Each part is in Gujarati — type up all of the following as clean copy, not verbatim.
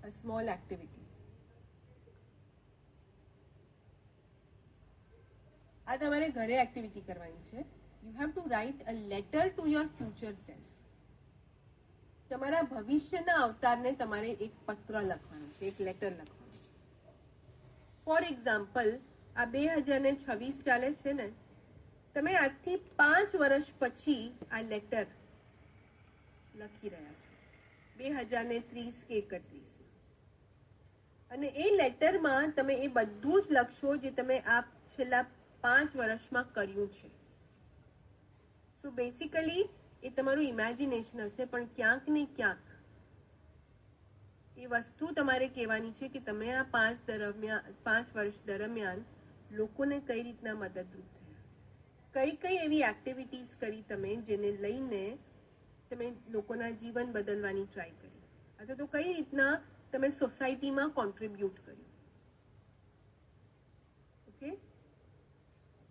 a small activity. આ તમારે ઘરે એક્ટિવિટી કરવાની છે. You have to write a letter to your future self. તમારા ભવિષ્યના અવતારને તમારે એક પત્ર લખવાનું છે, એક લેટર લખવાનું છે. ફોર એક્ઝામ્પલ, આ 2026 ચાલે છે ને, તમે આજથી 5 વર્ષ પછી આ લેટર લખી રહ્યા છો 2030 કે 31. અને એ લેટરમાં તમે એ બધું જ લખશો જે તમે આ છેલ્લા 5 વર્ષમાં કર્યું છે. સો બેસિકલી એ તમારું ઇમેજિનેશન હશે, પણ ક્યાંક ને ક્યાંક એ વસ્તુ તમારે કહેવાની છે કે તમે આ 5 વર્ષ દરમિયાન લોકોને કઈ રીતના મદદરૂપ થયા, કઈ એવી એક્ટિવિટીઝ કરી તમે જેને લઈને તમે લોકોના જીવન બદલવાની ટ્રાય કરી, અથવા તો કઈ રીતના તમે સોસાયટીમાં કોન્ટ્રીબ્યુટ કર્યું. ઓકે,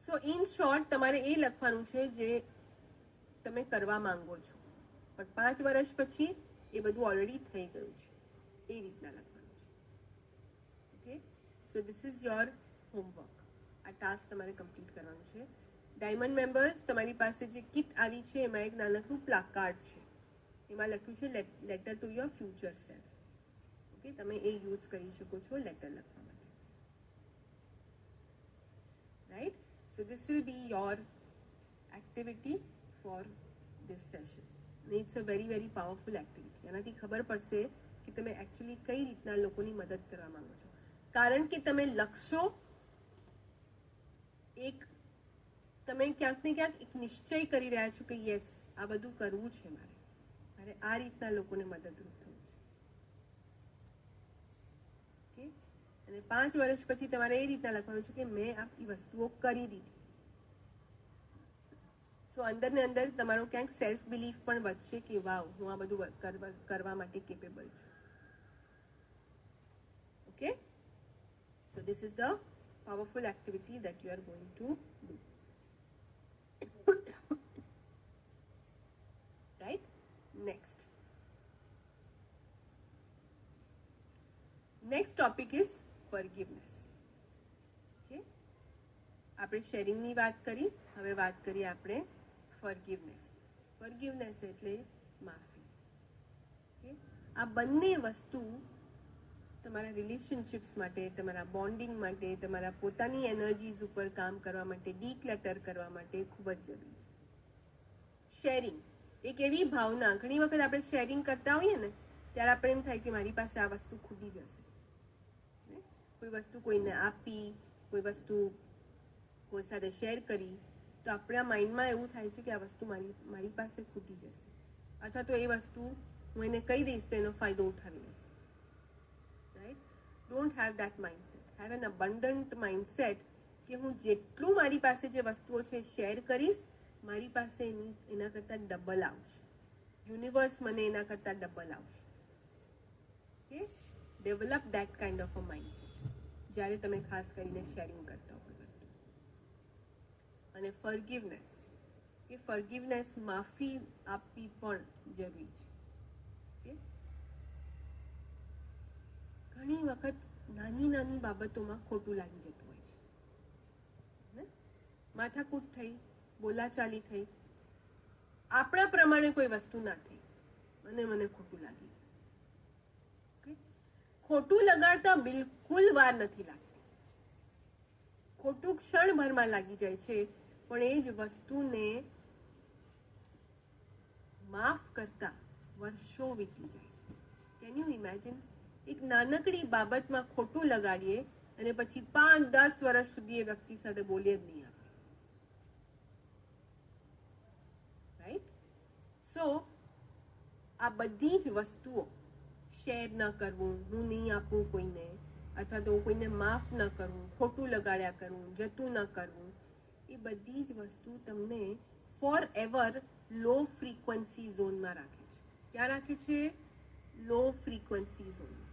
સો ઇન શોર્ટ તમારે એ લખવાનું છે જે તમે કરવા માંગો છો, પણ 5 વર્ષ પછી એ બધું ઓલરેડી થઈ ગયું છે, એ રીતના લખવાનું છે. Okay, so this is your homework. આ ટાસ્ક તમારે કમ્પ્લીટ કરવાનું છે. ડાયમંડ મેમ્બર્સ, તમારી પાસે જે કિટ આવી છે એમાં એક નાનકડું પ્લાકાર્ડ છે, એમાં લખ્યું છે letter to your future self. Okay, તમે એ યુઝ કરી શકો છો લેટર લખવા માટે. Right, so this will be your activity for this session. It's a very very powerful activity. એનાથી ખબર પડશે કે તમે એકચ્યુઅલી કઈ રીતના લોકોની મદદ કરવા માંગો છો, કારણ કે તમે લખશો એક, તમે ક્યાંક ને ક્યાંક એક નિશ્ચય કરી રહ્યા છો કે યસ, આ બધું કરવું છે, મારે આ રીતના લોકોને મદદરૂપ થવું છે. ઓકે, અને 5 વર્ષ પછી તમારે એ રીતના લખવાનું છે કે મેં આ વસ્તુઓ કરી દીધી. સો અંદર ને અંદર તમારો ક્યાંક સેલ્ફ બિલીફ પણ વધશે કે વાવ, હું આ બધું કરવા માટે કેપેબલ છું. Okay, so this is the powerful activity that you are going to do. Right? Next topic is forgiveness. Okay, આપણે શેરિંગની વાત કરી, હવે વાત કરીએ આપણે ફોરગિવનેસ. ફોરગિવનેસ એટલે માફી. ઓકે, આ બંને વસ્તુ તમારા રિલેશનશિપ્સ માટે, તમારા બોન્ડિંગ માટે, તમારા પોતાની એનર્જીઝ ઉપર કામ કરવા માટે, ડીક્લટર કરવા માટે ખૂબ જ જરૂરી છે. શેરિંગ એક એવી ભાવના, ઘણી વખત આપણે શેરિંગ કરતા હોઈએ ને ત્યારે આપણે એમ થાય કે મારી પાસે આ વસ્તુ ખૂટી જશે. કોઈ વસ્તુ કોઈને આપી, કોઈ વસ્તુ કોઈ સાથે શેર કરી, તો આપણા માઇન્ડમાં એવું થાય છે કે આ વસ્તુ મારી પાસે ખૂટી જશે, અથવા તો એ વસ્તુ હું એને કહી દઈશ તો એનો ફાયદો ઉઠાવી લેશે. Right, don't have that mindset. Have an અબન્ડન્ટ mindset કે હું જેટલું મારી પાસે જે વસ્તુઓ છે શેર કરીશ, મારી પાસે એના કરતાં ડબલ આવશે. યુનિવર્સ મને એના કરતાં ડબલ આવશે. Okay, develop that kind of a mindset જ્યારે તમે ખાસ કરીને શેરિંગ કરતા હો વસ્તુ. અને ફોરગિવનેસ, કે ફોરગિવનેસ માફી આપવી પણ જરૂરી છે. ઓકે, ઘણી વખત નાની નાની બાબતોમાં ખોટું લાગી જતું હોય છે. માથાકૂટ થઈ, બોલાચાલી થઈ, આપણા પ્રમાણે કોઈ વસ્તુ ના થઈ અને મને ખોટું લાગી. ઓકે, ખોટું લગાડતા બિલકુલ વાર નથી લાગતી. ખોટું ક્ષણભરમાં લાગી જાય છે, પણ એ જ વસ્તુને માફ કરતા વર્ષો વીતી જાય છે. Can you imagine? એક નાનકડી બાબતમાં ખોટું લગાડીએ અને પછી 5-10 વર્ષ સુધી એ વ્યક્તિ સાથે બોલીએ જ નહીં આપણે. રાઈટ, સો આ બધી જ વસ્તુઓ, શેર ન કરવું, હું નહીં આપું કોઈને, અથવા તો કોઈને માફ ન કરવું, ખોટું લગાડ્યા કરવું, જતું ન કરવું, એ બધી જ વસ્તુ તમને ફોર એવર લો ફ્રીક્વન્સી ઝોનમાં રાખે છે. ક્યાં રાખે છે? લો ફ્રીક્વન્સી ઝોનમાં.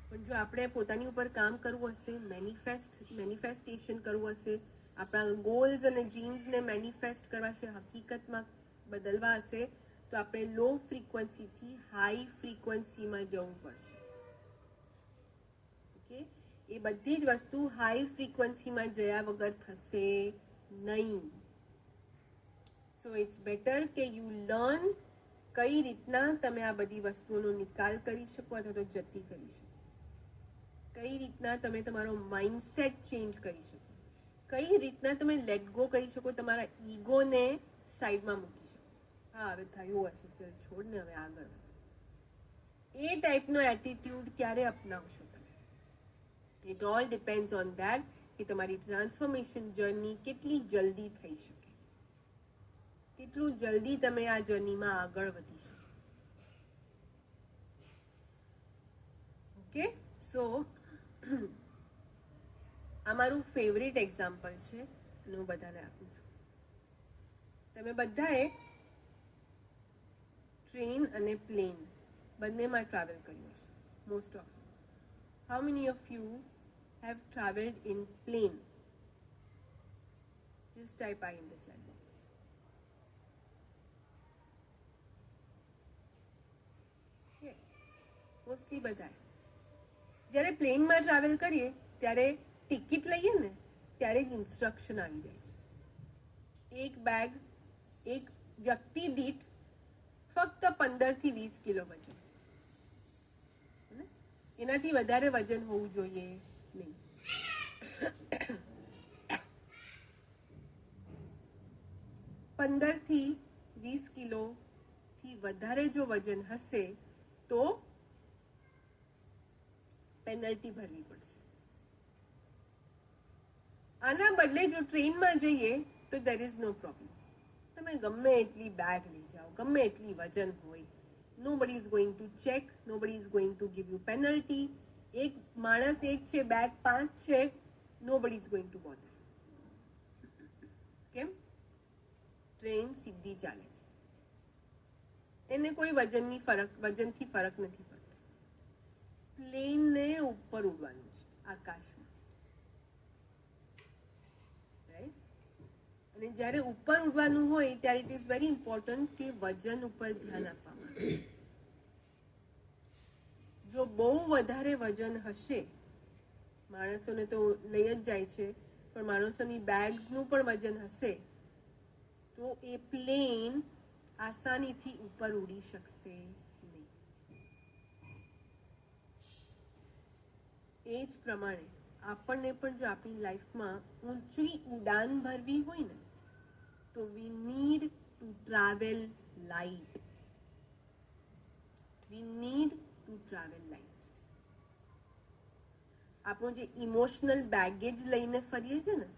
પણ જો આપણે પોતાની ઉપર કામ કરવું હશે, મેનિફેસ્ટેશન કરવું હશે, આપણા ગોલ્સ અને ડ્રીમ્સને મેનિફેસ્ટ કરવા છે, હકીકતમાં બદલવા હશે, તો આપણે લો ફ્રીક્વન્સીથી હાઈ ફ્રીક્વન્સીમાં જવું પડશે. ઓકે, એ બધી જ વસ્તુ હાઈ ફ્રીક્વન્સીમાં જયા વગર થશે નહીં. સો ઇટ્સ બેટર કે યુ લર્ન કઈ રીતના તમે આ બધી વસ્તુઓનો નિકાલ કરી શકો અથવા તો જતી કરી શકો, કઈ રીતના તમે તમારો માઇન્ડસેટ ચેન્જ કરી શકો, કઈ રીતના તમે લેટ ગો કરી શકો, તમારા ઈગોને સાઈડમાં મૂકી શકો. હા, હવે થયું હશે, ચલ છોડ ને, હવે આગળ. એ ટાઈપનો એટીટ્યુડ ક્યારે અપનાવશો તમે? It all depends on that કે તમારી ટ્રાન્સફોર્મેશન જર્ની કેટલી જલ્દી થઈ શકે, કેટલું જલ્દી તમે આ જર્નીમાં આગળ વધી શકો. ઓકે, સો આ મારું ફેવરેટ એક્ઝામ્પલ છે અને હું બધાને આપું છું. તમે બધાએ ટ્રેન અને પ્લેન બંનેમાં ટ્રાવેલ કર્યું હશે. Most of how many of you have travelled in plane? Just type I in the chat box. Yes, mostly બધાએ. જ્યારે પ્લેનમાં ટ્રાવેલ કરીએ ત્યારે ટિકિટ લઈએ ને ત્યારે જ ઇન્સ્ટ્રક્શન આવી જાય છે. એક બેગ, એક વ્યક્તિ દીઠ ફક્ત 15 થી 20 કિલો વજન, એનાથી વધારે વજન હોવું જોઈએ નહીં. 15 થી 20 કિલોથી વધારે જો વજન હશે તો પેનલ્ટી ભરવી પડશે. આના બદલે જો ટ્રેનમાં જઈએ તો દેર ઇઝ નો પ્રોબ્લેમ. તમે ગમે એટલી બેગ લઈ જાઓ, ગમે એટલી વજન હોય, nobody is going to check, nobody is going to give you penalty. એક માણસ એક છે, બેગ 5 છે, nobody is going to bother. કેમ? ટ્રેન સીધી ચાલે છે, એને કોઈ વજનથી ફરક નથી પડતો. પ્લેનને ઉપર ઉડવાનું છે આકાશમાં, રાઈટ? અને જ્યારે ઉપર ઉડવાનું હોય ત્યારે ઇટ ઇઝ વેરી ઇમ્પોર્ટન્ટ કે વજન ઉપર ધ્યાન આપવામાં આવે. જો બહુ વધારે વજન હશે, માણસોને તો લઈ જ જાય છે, પણ માણસોની બેગ્સનું પણ વજન હશે તો એ પ્લેન આસાનીથી ઉપર ઉડી શકશે નહીં. એ જ પ્રમાણે આપણને પણ જો આપણી લાઈફમાં ઊંચી ઉડાન ભરવી હોય ને તો we need to travel light. We need to travel light. આપણો જે ઇમોશનલ બેગેજ લઈને ફરીએ છીએ ને,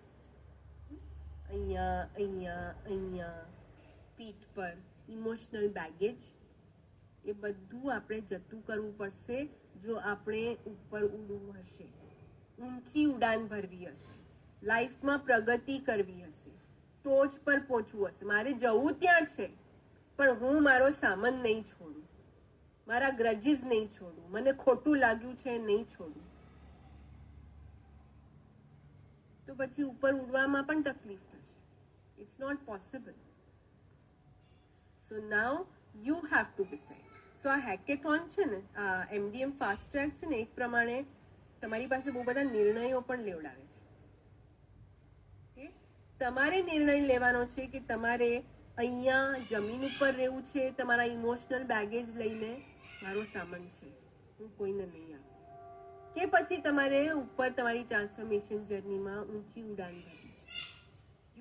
અહીંયા અહીંયા અહીંયા પીઠ પર ઇમોશનલ બેગેજ, એ બધું આપણે જતું કરવું પડશે જો આપણે ઉપર ઉડવું હશે, ઊંચી ઉડાન ભરવી હશે, લાઈફમાં પ્રગતિ કરવી હશે, ટોચ પર પહોંચવું હશે. મારે જવું ત્યાં છે પણ હું મારો સામાન નહીં છોડું, મારા ગ્રજીસ નહીં છોડું, મને ખોટું લાગ્યું છે નહીં છોડું. તો પછી ઉપર ઉડવામાં પણ તકલીફ થશે. It's not possible. So now you have to decide. So આ હેકેથોન છે ને, આ MDM ફાસ્ટ ટ્રેક છે ને, એક પ્રમાણે તમારી પાસે બહુ બધા નિર્ણયો પણ લેવડાવે છે. તમારે નિર્ણય લેવાનો છે કે તમારે અહીંયા જમીન ઉપર રહેવું છે, તમારા ઇમોશનલ બેગેજ લઈને મારો સામાન છે, હું કોઈને નહીં આપું, કે પછી તમારે ઉપર તમારી ટ્રાન્સફોર્મેશન જર્નીમાં ઊંચી ઉડાન ભરવી છે.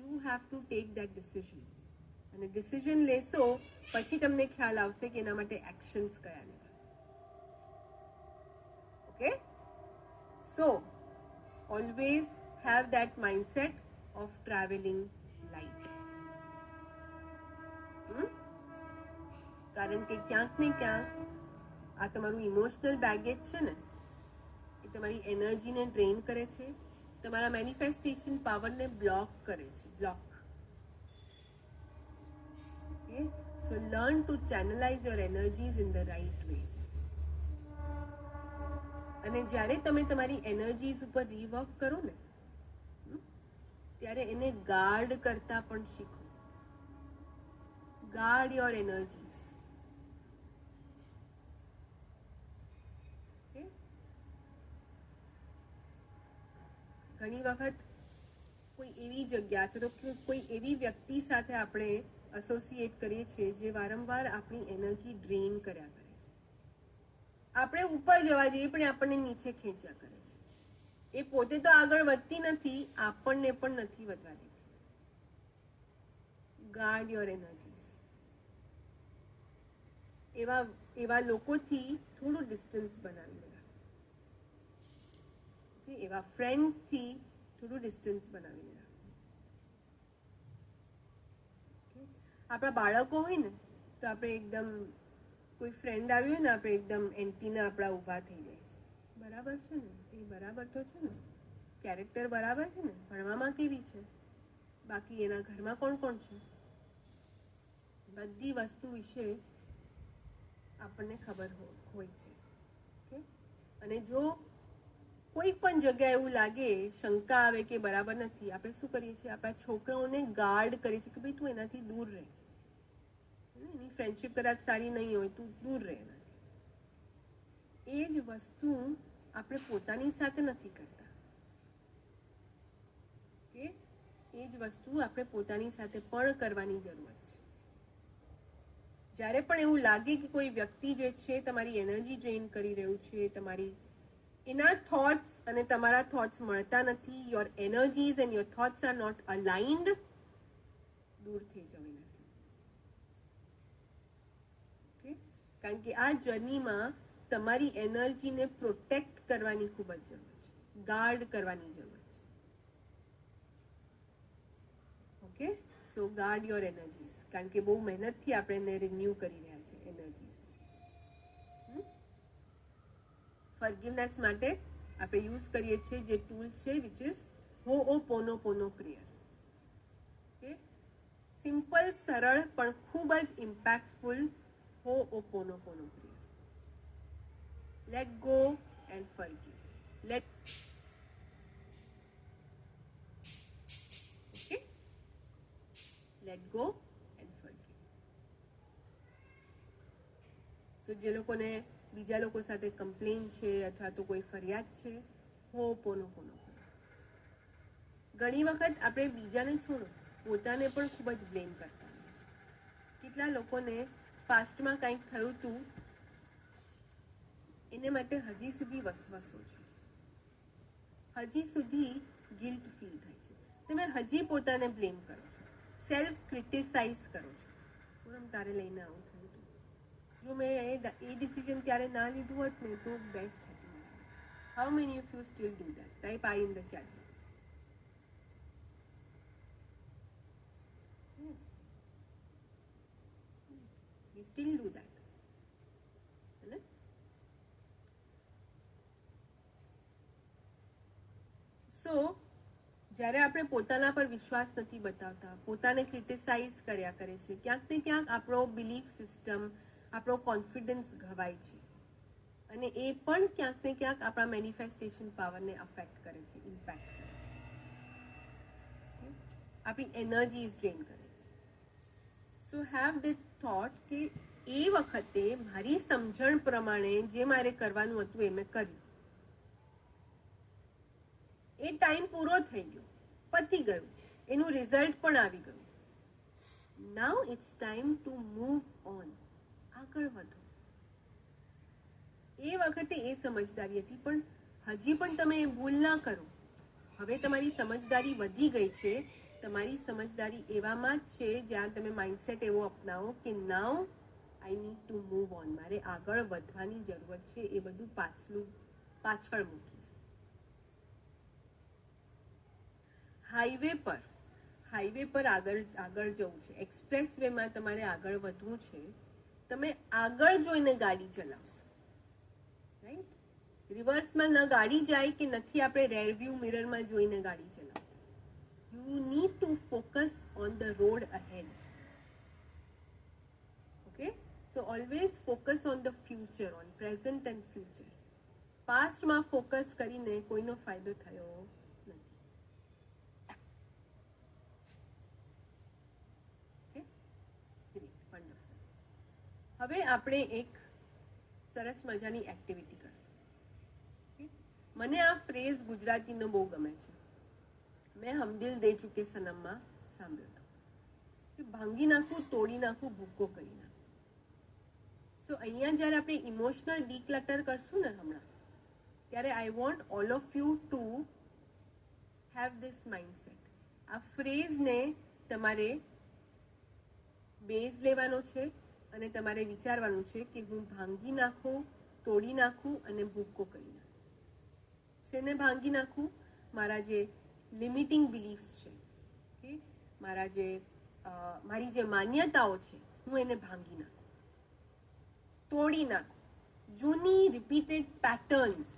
You have to take that decision. અને ડિસિઝન લેશો પછી તમને ખ્યાલ આવશે કે એના માટે એક્શન્સ કયા લેવા. Okay, so always have that mindset of travelling light. કારણ કે ક્યાંક ને ક્યાંક આ તમારું ઇમોશનલ બેગેજ છે ને, એ તમારી એનર્જીને ડ્રેન કરે છે, તમારા મેનિફેસ્ટેશન પાવરને બ્લોક કરે છે, block. Okay, so learn to channelize your energies in the right way. અને જ્યારે તમે તમારી એનર્જીઝ ઉપર રીવર્ક કરો ને, ત્યારે એને ગાર્ડ કરતા પણ શીખો. Guard your energies. ઘણી વખત કોઈ એવી જગ્યા છે તો કોઈ એવી વ્યક્તિ સાથે આપણે એસોસિએટ કરીએ છીએ જે વારંવાર આપણી એનર્જી ડ્રેન કર્યા કરે છે. આપણે ઉપર જવા જઈએ પણ આપણને નીચે ખેંચ્યા કરે છે. એ પોતે તો આગળ વધતી નથી, આપણને પણ નથી વધવા દેતી. Guard your energies. એવા લોકોથી થોડું ડિસ્ટન્સ બનાવી લેવા. એવા ફ્રેન્ડ્સથી થોડું ડિસ્ટન્સ બનાવી લેવા. આપણા બાળકો હોય ને તો આપણે એકદમ કોઈ ફ્રેન્ડ આવ્યું ને આપણે એકદમ એન્ટીના આપણા ઊભા થઈ જાય છે. બરાબર છે ને? એ બરાબર તો છે ને? કેરેક્ટર બરાબર છે ને? ભણવામાં કેવી છે? બાકી એના ઘરમાં કોણ કોણ છે? બધી વસ્તુ વિશે આપણને ખબર હોય છે. અને જો કોઈ પણ જગ્યાએ એવું લાગે, શંકા આવે કે બરાબર નથી, આપણે શું કરીએ છીએ? આપણા છોકરાઓને ગાર્ડ કરીએ છીએ કે ભાઈ તું એનાથી દૂર રહે. એની ફ્રેન્ડશિપ કદાચ સારી નહીં હોય, તું દૂર રહે એનાથી. એ જ વસ્તુ આપણે પોતાની સાથે નથી કરતા. એ જ વસ્તુ આપણે પોતાની સાથે પણ કરવાની જરૂર છે. જ્યારે પણ એવું લાગે કે કોઈ વ્યક્તિ જે છે તમારી એનર્જી ડ્રેન કરી રહ્યું છે, એના થોટ્સ અને તમારા થોટ્સ મળતા નથી, your energies and your thoughts are not aligned, દૂર થઈ જવું નથી. ઓકે? કારણ કે આ જર્નીમાં તમારી એનર્જીને પ્રોટેક્ટ કરવાની ખૂબ જ જરૂર છે, ગાર્ડ કરવાની જરૂર છે. Okay? So guard your energies. કારણ કે બહુ મહેનતથી આપણે એને રિન્યુ કરી રહ્યા છે એનર્જીસ. ફોરગિવનેસ માટે આપણે યુઝ કરીએ છીએ જે ટૂલ છે which is ho'oponopono prayer. Okay? Simple, સરળ પણ ખૂબ જ impactful ho'oponopono prayer. Let go and forgive. Okay? Let go and forgive. So જે લોકોને બીજા લોકો સાથે કમ્પ્લેન છે અથવા તો કોઈ ફરિયાદ છે, હોઓપોનોપોનો. ઘણી વખત આપણે બીજાને છોડો, પોતાને પણ ખૂબ જ બ્લેમ કરતા હોઈએ છીએ. કેટલા લોકોને પાસ્ટમાં કંઈક થયું હતું, એને માટે હજી સુધી વસવસો છે, હજી સુધી ગિલ્ટ ફીલ થાય છે. તમે હજી પોતાને બ્લેમ કરો છો, સેલ્ફ ક્રિટિસાઇઝ કરો છો. પૂનમ તારે લઈને આવું થયું હતું, જો મેં એ ડિસિઝન ત્યારે ના લીધું હોત ને તો બેસ્ટ હતું. How many of you steel do that? Type I in the chat box. Yes, we still do that. સો જ્યારે આપણે પોતાના પર વિશ્વાસ નથી બતાવતા, પોતાને ક્રિટિસાઇઝ કર્યા કરે છે, ક્યાંક ને ક્યાંક આપણો બિલીફ સિસ્ટમ, આપણો કોન્ફિડન્સ ઘવાય છે. અને એ પણ ક્યાંક ને ક્યાંક આપણા મેનિફેસ્ટેશન પાવરને અફેક્ટ કરે છે, ઇમ્પેક્ટ કરે છે, આપણી એનર્જી ડ્રેન કરે છે. સો હેવ ધીસ થોટ કે એ વખતે મારી સમજણ પ્રમાણે જે મારે કરવાનું હતું એ મેં કર્યું. એ ટાઈમ પૂરો થઈ ગયો, પતી ગયું, એનું રિઝલ્ટ પણ આવી ગયું. Now it's time to move on. આગળ વધો. એ વખતે એ સમજદારી હતી, પણ હજી પણ તમે એ ભૂલ ના કરો. હવે તમારી સમજદારી વધી ગઈ છે. તમારી સમજદારી એવામાં જ છે જ્યાં તમે માઇન્ડસેટ એવો અપનાવો કે now I need to move on. મારે આગળ વધવાની જરૂરત છે. એ બધું પાછળ મૂકી. હાઈવે પર આગળ જવું છે, એક્સપ્રેસ વેમાં તમારે આગળ વધવું છે. તમે આગળ જોઈને ગાડી ચલાવશો, રાઈટ? રિવર્સમાં ન ગાડી જાય કે નથી આપણે રેરવ્યુ મિરરમાં જોઈને ગાડી ચલાવતા. You need to focus on the road ahead. Okay? So always focus on the future, on present and future. પાસ્ટમાં ફોકસ કરીને કોઈનો ફાયદો થયો નથી. હવે આપણે એક સરસ મજાની એક્ટિવિટી કરશું. મને આ ફ્રેઝ ગુજરાતીનો બહુ ગમે છે. મેં હમ દિલ દે ચુકે સનમમાં સાંભળ્યો હતો કે ભાંગી નાખવું, તોડી નાખવું, ભૂક્કો કરી નાખવું. સો અહીંયા જ્યારે આપણે ઇમોશનલ ડીક્લટર કરશું ને હમણાં, ત્યારે I want all of you to have this mindset. આ ફ્રેઝને તમારે બેઝ લેવાનો છે અને તમારે વિચારવાનું છે કે હું ભાંગી નાખું, તોડી નાખું અને ભૂક્કો કરી નાખું. શેને ભાંગી નાખું? મારા જે લિમિટિંગ બિલીફ્સ છે, કે મારી જે માન્યતાઓ છે, હું એને ભાંગી નાખું. તોડી નાખું જૂની રિપીટેડ પેટર્ન્સ,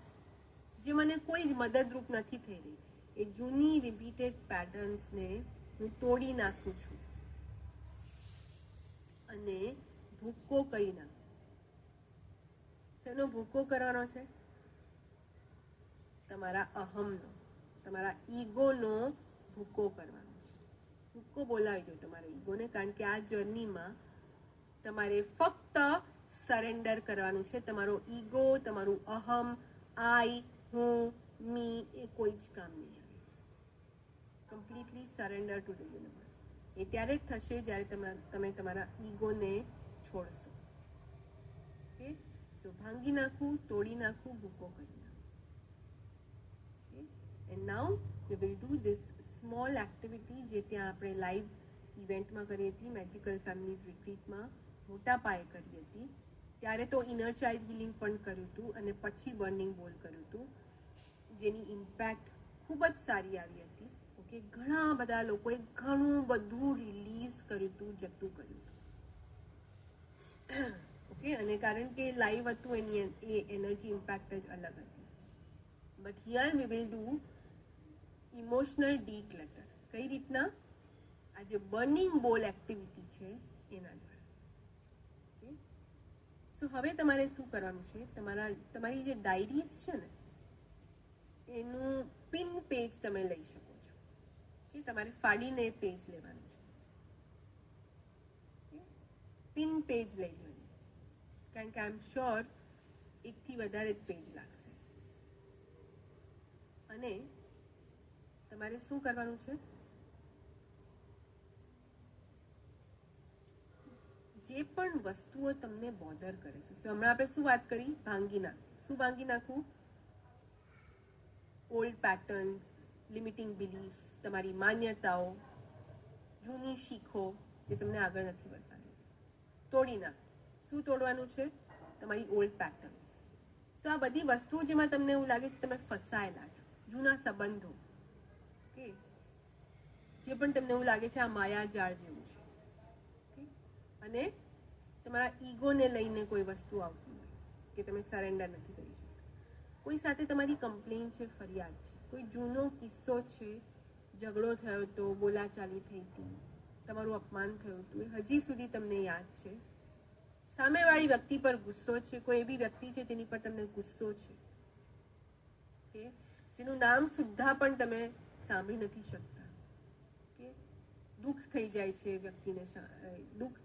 જે મને કોઈ જ મદદરૂપ નથી થઈ રહી, એ જૂની રિપીટેડ પેટર્ન્સને હું તોડી નાખું છું અને ભૂક્કો કરી નાખું. શેનો ભૂક્કો કરવાનો છે? તમારા અહમનો, તમારા ઈગોનો ભૂક્કો કરવાનો છે. ભૂક્કો બોલાવી દો તમારા ઈગોને, કારણ કે આ જર્નીમાં તમારે ફક્ત સરેન્ડર કરવાનું છે. તમારો ઈગો, તમારું અહમ, આઈ, હું, મી, એ કોઈ જ કામ નહીં આવે. Completely surrender to the universe. એ ત્યારે જ થશે જ્યારે તમે તમારા ઈગોને છોડશો. ઓકે, સો ભાંગી નાખવું, તોડી નાખવું, ભૂક્કો કરી નાખવું. And now we will do this small activity જે ત્યાં આપણે લાઈવ ઇવેન્ટમાં કરી હતી, મેજિકલ ફેમિલીઝ રિટ્રીટમાં મોટા પાયે કરી હતી. ત્યારે તો ઇનર ચાઇલ્ડ હિલિંગ પણ કર્યું હતું અને પછી બર્નિંગ બોલ કર્યું હતું, જેની ઇમ્પેક્ટ ખૂબ જ સારી આવી હતી. ઓકે, ઘણા બધા લોકોએ ઘણું બધું રિલીઝ કર્યું હતું, જતું કર્યું હતું. ઓકે, અને કારણ કે લાઈવ હતું એની એ એનર્જી ઇમ્પેક્ટ જ અલગ હતી. But here we will do emotional declutter. કઈ રીતના? આ જે બર્નિંગ બોલ એક્ટિવિટી છે એના દ્વારા. સો હવે તમારે શું કરવાનું છે? તમારી જે ડાયરીઝ છે ને, એનું પિન પેજ તમે લઈ શકો છો. કે તમારે ફાડીને પેજ લેવાનું છે. પિન પેજ લઈ લેવાનું, કારણ કે આઈ એમ શ્યોર એકથી વધારે જ પેજ લાગશે. અને તમારે શું કરવાનું છે? જે પણ વસ્તુઓ તમને બોધર કરે છે, હમણાં આપણે શું વાત કરી? ભાંગી નાખવું. શું ભાંગી નાખવું? ઓલ્ડ પેટર્ન્સ, લિમિટિંગ બિલીફ્સ, તમારી માન્યતાઓ, જૂની શીખો જે તમને આગળ નથી વધતા. તોડી નાખવું. શું તોડવાનું છે? તમારી ઓલ્ડ પેટર્ન્સ. તો આ બધી વસ્તુઓ જેમાં તમને એવું લાગે છે તમે ફસાયેલા છો, જૂના સંબંધો, કે જે પણ તમને એવું લાગે છે આ માયાજાળ જેવું છે, અને તમારા ઈગોને લઈને કોઈ વસ્તુ આવતી હોય કે તમે સરેન્ડર નથી કરી શકતા, કોઈ સાથે તમારી કમ્પ્લેન છે, ફરિયાદ છે, કોઈ જૂનો કિસ્સો છે, ઝઘડો થયો તો, બોલાચાલી થઈ હતી, તમારું અપમાન થયું હતું, એ હજી સુધી તમને યાદ છે. સામેવાળી વ્યક્તિ પર ગુસ્સો છે, કોઈ એવી વ્યક્તિ છે જેની પર તમને ગુસ્સો છે, કે જેનું નામ સુદ્ધા પણ તમે સાંભળી નથી શકતા, કે દુઃખ થઈ જાય છે વ્યક્તિને, દુઃખ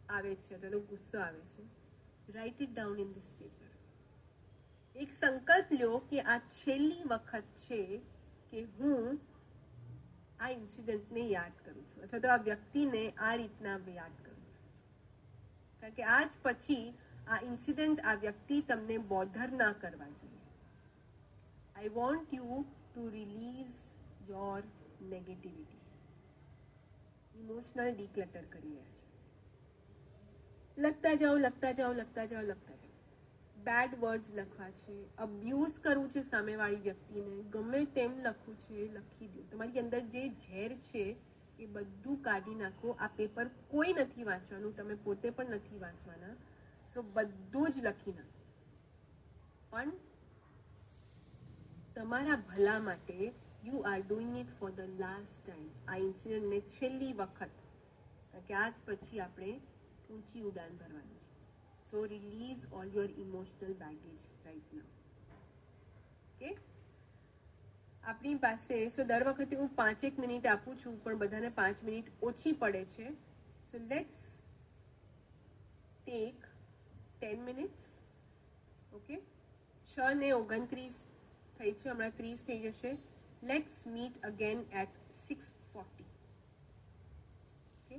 આવે છે અથવા તો ગુસ્સો આવે છે. Right it down in this paper. એક સંકલ્પ લ્યો કે આ છેલ્લી વખત છે કે હું આ ઇન્સિડન્ટને યાદ કરું છું, અથવા તો આ વ્યક્તિને આ રીતના યાદ કરું છું, કારણ કે આજ પછી આ ઇન્સિડન્ટ, આ વ્યક્તિ તમને બોધર ના કરવા જોઈએ. I want you to release your negativity. Emotional declutter કરી રહ્યા છે. લખતા જાઓ, લખતા જાઓ, લખતા જાઓ, લખતા જાઓ. બેડ વર્ડ્સ લખવા છે, અબ્યુઝ કરવું છે સામેવાળી વ્યક્તિને, ગમે તેમ લખવું છે, લખી દો. તમારી અંદર જે ઝેર છે એ બધું કાઢી નાખો. આ પેપર કોઈ નથી વાંચવાનું, તમે પોતે પણ નથી વાંચવાના. સો બધું જ લખી નાખો, પણ તમારા ભલા માટે. You are doing it for the last time. આ ઇન્સિડન્ટને છેલ્લી વખત, કારણ કે આજ પછી આપણે ઊંચી ઉડાન ભરવાની છે. So release all your emotional baggage right now. Okay, આપણી પાસે, સો દર વખતે હું 5 મિનિટ આપું છું, પણ બધાને 5 મિનિટ ઓછી પડે છે. So let's take 10 minutes. Okay, 6:29 થઈ છે, હમણાં 30 થઈ જશે. Let's meet again at 6:40. Okay,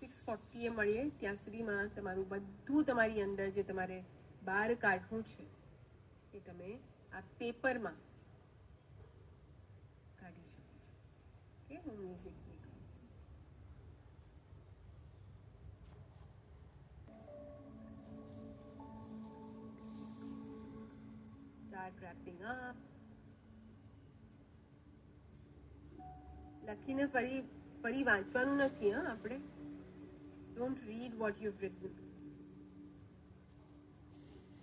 6:40 એ મળીએ. ત્યાં સુધીમાં તમારું બધું તમારી અંદર જે તમારે બહાર કાઢવું છે એ તમે આ પેપરમાં કાઢી શકો છો. ઓકે, હું મ્યુઝિક start wrapping up. લખીને ફરી વાંચવાનું નથી. હા, આપણે don't read what you've written.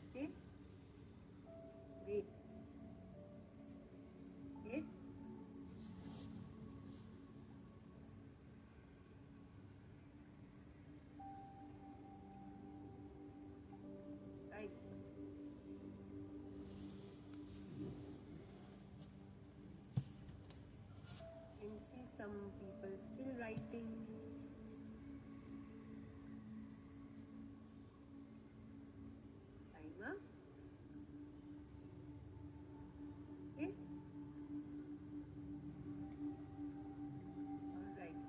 Okay, read. Okay, right. You can see some people still writing. Time up. Okay. All right.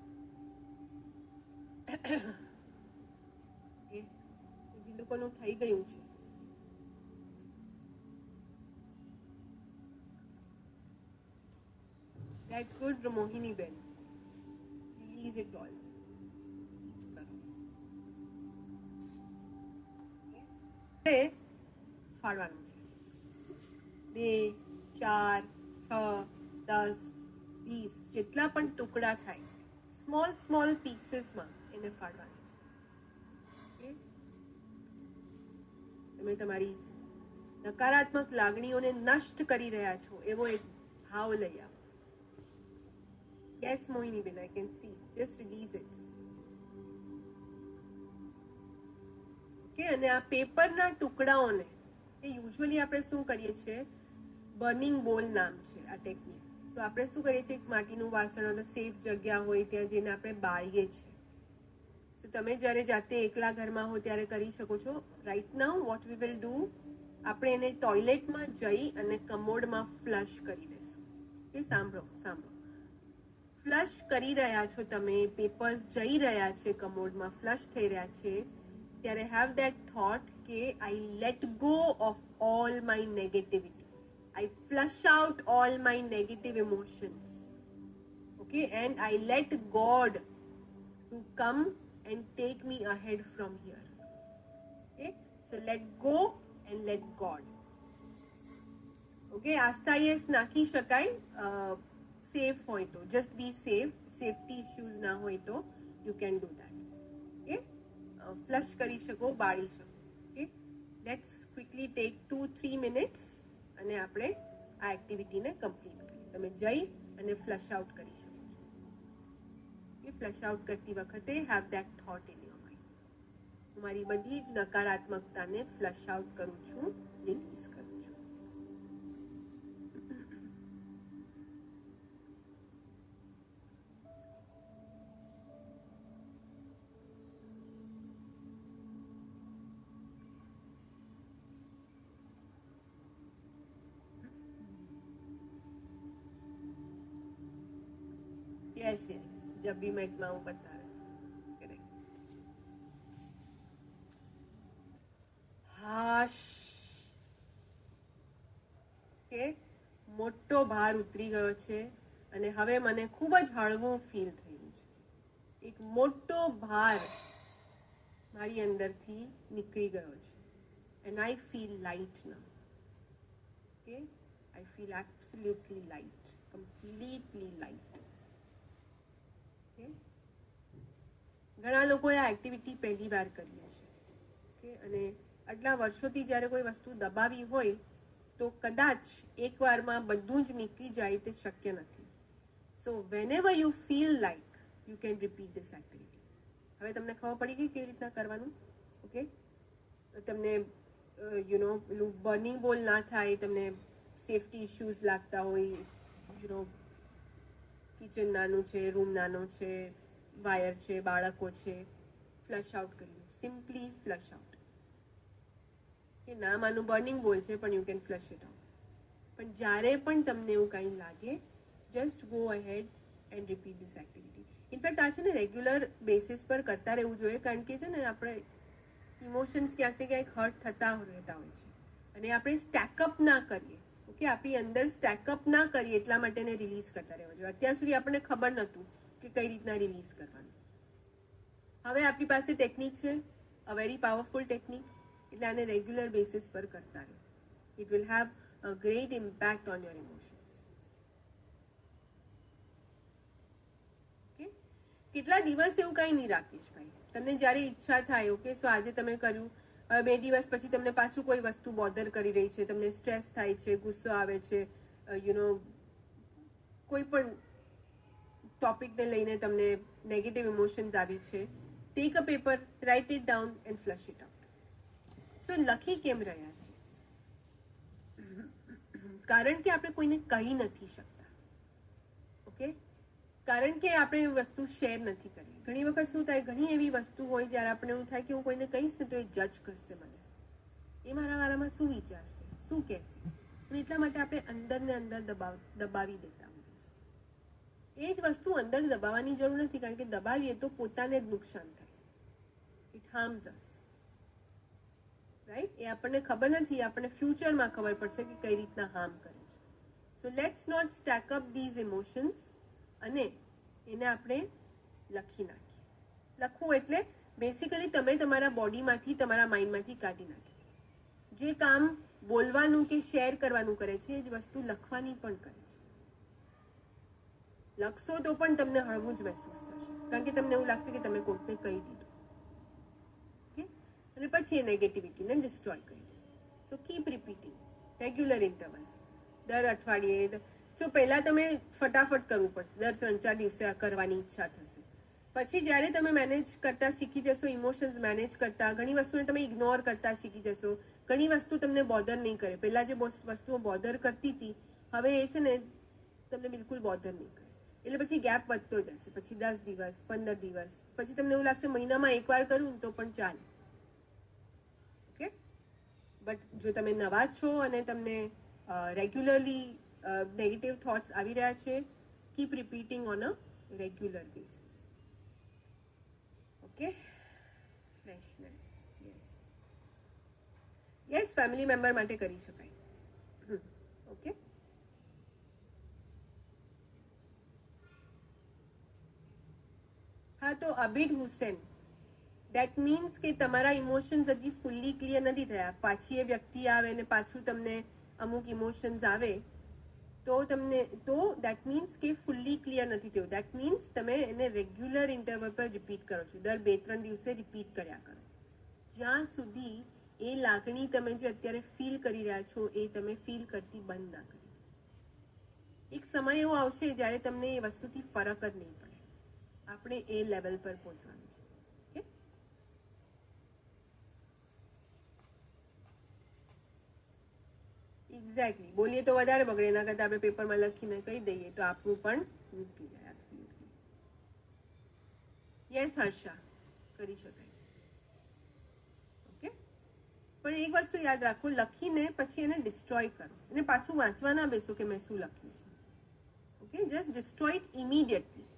એ જે લોકોનું થઈ ગયું છે that's good, Mohini Ben. Release it all. ફાડવાનું છે 2, 4, 6, 10, 20 જેટલા પણ ટુકડા થાય સ્મોલ પીસીસમાં એને ફાડવાનું છે. તમે તમારી નકારાત્મક લાગણીઓને નષ્ટ કરી રહ્યા છો એવો એક ભાવ લઈ આવો. Yes, Mohini Ben, I can see. Just release it. Okay, અને આ પેપરના ટુકડાઓને એ યુઝ્યુઅલી આપણે શું કરીએ છીએ, બર્નિંગ બોલ નામ છે આ ટેકનિક. સો આપણે શું કરીએ છીએ, એક માટીનું વાસણ અથવા સેફ જગ્યા હોય ત્યાં જઈને આપણે બાળીએ છીએ. સો તમે જ્યારે જાતે એકલા ઘરમાં હો ત્યારે કરી શકો છો. Right now what we will do, આપણે એને ટોયલેટમાં જઈ અને કમોડમાં ફ્લશ કરી દઈશું. એ સાંભળો. ફ્લશ કરી રહ્યા છો તમે, પેપર્સ જઈ રહ્યા છે કમોડમાં, ફ્લશ થઈ રહ્યા છે, ત્યારે હેવ ધેટ થોટ કે I let go of all my negativity, I flush out all my negative emotions. Okay, and I let God to come and take me ahead from here. Okay, so let go and let God. Okay, આસ્થાયસ નાખી શકાય સેફ હોય તો, just be safe, safety issues ના હોય તો you can do that. Okay, flush કરી શકો, બાળી શકો. Okay, let's quickly take 2-3 minutes અને આપણે આ એક્ટિવિટીને કમ્પ્લીટ કરીએ. તમે જઈ અને ફ્લશ આઉટ કરી શકો છો. ઓકે, ફ્લશ આઉટ કરતી વખતે have that thought in your mind, હું મારી બધી જ નકારાત્મકતાને ફ્લશ આઉટ કરું છું, રિલીઝ કરું છું. Yes, जब भी मैं इतना हूँ बता रहे. હાશ. કે મોટો ભાર ઉતરી ગયો છે અને હવે મને ખૂબ જ હળવું ફીલ થયું છે. એક મોટો ભાર મારી અંદરથી નીકળી ગયો છે. and I feel light now. Okay, I feel absolutely light, completely light. ઘણા લોકોએ આ એક્ટિવિટી પહેલી વાર કરી હશે. ઓકે, અને આટલા વર્ષોથી જ્યારે કોઈ વસ્તુ દબાવી હોય તો કદાચ એકવારમાં બધું જ નીકળી જાય તે શક્ય નથી. So whenever you feel like you can repeat this activity. હવે તમને ખબર પડી ગઈ કેવી રીતના કરવાનું. ઓકે, તમને પેલું બર્નિંગ બોલ ના થાય, તમને સેફટી ઇશ્યુઝ લાગતા હોય, કિચન નાનું છે, રૂમ નાનો છે, વાયર છે, બાળકો છે, ફ્લશ આઉટ કર્યું, સિમ્પલી ફ્લશ આઉટ. કે નામ આનું બર્નિંગ બોલ છે પણ you can flush it out. પણ જ્યારે પણ તમને એવું કંઈ લાગે just go ahead and repeat this activity. In fact આ છે ને રેગ્યુલર બેસિસ પર કરતા રહેવું જોઈએ, કારણ કે છે ને આપણે ઇમોશન્સ ક્યાંક ને ક્યાંક હર્ટ થતા રહેતા હોય છે, અને આપણે સ્ટેકઅપ ના કરીએ, ઓકે, આપણી અંદર સ્ટેકઅપ ના કરીએ એટલા માટે એને રિલીઝ કરતા રહેવા જોઈએ. અત્યાર સુધી આપણને ખબર નહોતું કે કઈ રીતના રિલીઝ કરવાનું. હવે આપણી પાસે ટેકનિક છે, અ વેરી પાવરફુલ ટેકનિક, એટલે આને રેગ્યુલર બેસિસ પર કરતા રહે. It will have a great impact on your emotions. Okay, કેટલા દિવસ એવું કંઈ નહીં રાખીશ ભાઈ. તમને જ્યારે ઈચ્છા થાય, ઓકે, સો આજે તમે કર્યું, હવે 2 દિવસ પછી તમને પાછું કોઈ વસ્તુ બોધર કરી રહી છે, તમને સ્ટ્રેસ થાય છે, ગુસ્સો આવે છે, કોઈ પણ ટોપિકને લઈને તમને નેગેટિવ ઇમોશન્સ આવી છે, take a paper, write it down and flush it out. So લખી કેમ રહ્યા છે? કારણ કે આપણે કોઈને કહી નથી શકતા. ઓકે, કારણ કે આપણે એ વસ્તુ શેર નથી કરી. ઘણી વખત શું થાય, ઘણી એવી વસ્તુ હોય જ્યારે આપણે એવું થાય કે હું કોઈને કહીશ ને તો એ જજ કરશે મને, એ મારા વારામાં શું વિચારશે, શું કહેશે, અને એટલા માટે આપણે અંદર ને અંદર દબાવી દેતા હોઈએ છીએ. એ જ વસ્તુ અંદર દબાવવાની જરૂર નથી, કારણ કે દબાવીએ તો પોતાને જ નુકસાન થાય. It harms us, right? એ આપણને ખબર નથી, આપણને ફ્યુચરમાં ખબર પડશે કે કઈ રીતના હાર્મ કરે છે. So let's not stack up these emotions, અને એને આપણે લખી નાખીએ. લખવું એટલે બેસિકલી તમે તમારા બોડીમાંથી, તમારા માઇન્ડમાંથી કાઢી નાખીએ. જે કામ બોલવાનું કે શેર કરવાનું કરે છે, એ જ વસ્તુ લખવાની પણ કરે છે. લખશો તો પણ તમને હળવું જ મહેસૂસ થશે, કારણ કે તમને એવું લાગશે કે તમે કોઈને કહી દીધું. ઓકે, અને પછી એ નેગેટિવિટીને ડિસ્ટ્રોય કરી દો. સો કીપ રિપીટિંગ, રેગ્યુલર ઇન્ટરવલ્સ, દર અઠવાડિયે. સો પહેલા તમે ફટાફટ કરવું પડશે, દર 3-4 દિવસે કરવાની ઈચ્છા થશે. પછી જ્યારે તમે મેનેજ કરતા શીખી જશો, ઇમોશન્સ મેનેજ કરતા, ઘણી વસ્તુને તમે ઇગ્નોર કરતા શીખી જશો. ઘણી વસ્તુ તમને બોધર નહીં કરે. પહેલા જે વસ્તુઓ બોધર કરતી હતી, હવે એ છે ને તમને બિલકુલ બોધર નહીં કરે. એટલે પછી ગેપ વધતો જશે, પછી 10 દિવસ, 15 દિવસ, પછી તમને એવું લાગશે મહિનામાં એકવાર કરું તો પણ ચાલે. ઓકે, બટ જો તમે નવા છો અને તમને રેગ્યુલરલી નેગેટિવ થોટ્સ આવી રહ્યા છે, keep repeating on a regular basis. Okay, freshness, yes, family member માટે કરી શકાય. ઓકે, હા, તો અબીદ હુસેન, દેટ મીન્સ કે તમારા ઇમોશન્સ હજી ફુલ્લી ક્લિયર નથી થયા. પાછી એ વ્યક્તિ આવે ને પાછું તમને અમુક ઇમોશન્સ આવે તો દેટ મીન્સ કે ફુલ્લી ક્લિયર નથી થયું. દેટ મીન્સ તમે એને રેગ્યુલર ઇન્ટરવલ પર રિપીટ કરો છો, દર 2-3 દિવસે રિપીટ કર્યા કરો, જ્યાં સુધી એ લાગણી તમે જે અત્યારે ફીલ કરી રહ્યા છો એ તમે ફીલ કરતી બંધ ના કરી. એક સમય એવો આવશે જ્યારે તમને એ વસ્તુથી ફરક જ નહીં પડે. આપણે એ લેવલ પર પહોંચવાનું છે. એક્ઝેક્ટલી, બોલીએ તો વધારે બગડે, એના કરતા આપણે પેપરમાં લખીને કહી દઈએ તો આપણું પણ રૂકી જાય. એબ્સોલ્યુટલી, યસ હર્ષા, કરી શકાય. ઓકે, પણ એક વસ્તુ યાદ રાખો, લખીને પછી એને ડિસ્ટ્રોય કરો, અને પાછું વાંચવા ના બેસો કે મેં શું લખ્યું છે. Okay, just destroy it immediately.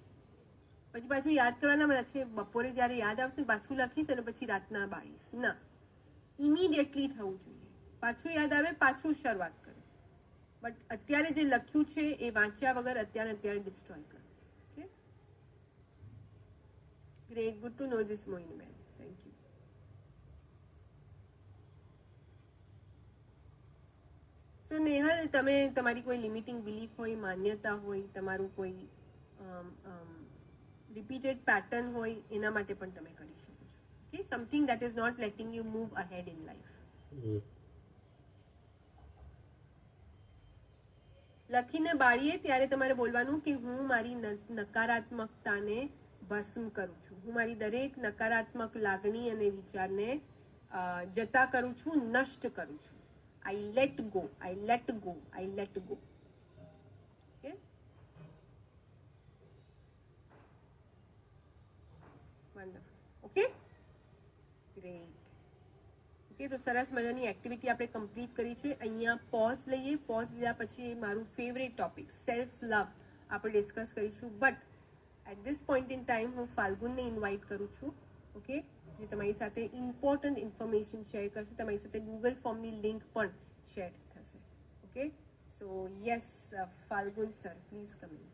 પછી પાછું યાદ કરવાના છે, બપોરે જ્યારે યાદ આવશે પાછું લખીશ અને પછી રાતના બાળીશ ના. ઇમિડિયેટલી થવું જોઈએ. પાછું યાદ આવે પાછું શરૂઆત કરો, બટ અત્યારે જે લખ્યું છે એ વાંચ્યા વગર અત્યારે ડિસ્ટ્રોય કરો. Okay, great, good to know this Mohini ben, thank you. સો નેહલ, તમે તમારી કોઈ લિમિટિંગ બિલીફ હોય, માન્યતા હોય, તમારું કોઈ રિપીટેડ પેટર્ન હોય, એના માટે પણ તમે કરી શકો છો. Okay, something that is not letting you move ahead in life. લખીને બાળીએ ત્યારે તમારે બોલવાનું કે હું મારી નકારાત્મકતાને ભસ્મ કરું છું, હું મારી દરેક નકારાત્મક લાગણી અને વિચારને જતા કરું છું, નષ્ટ કરું છું. I let go, I let go, I let go. Okay, wonderful. Okay, great. Okay, તો સરસ મજાની એક્ટિવિટી આપણે કમ્પ્લીટ કરી છે. અહીંયા પોઝ લઈએ. પોઝ લીધા પછી મારું ફેવરેટ ટોપિક સેલ્ફ લવ આપણે ડિસ્કસ કરીશું. But at this point in time હું ફાલ્ગુનને ઇન્વાઇટ કરું છું. ઓકે, જે તમારી સાથે ઇમ્પોર્ટન્ટ ઇન્ફોર્મેશન શેર કરશે, તમારી સાથે ગૂગલ ફોર્મની લિંક પણ શેર થશે. Okay, so yes, Falgun sir please come in.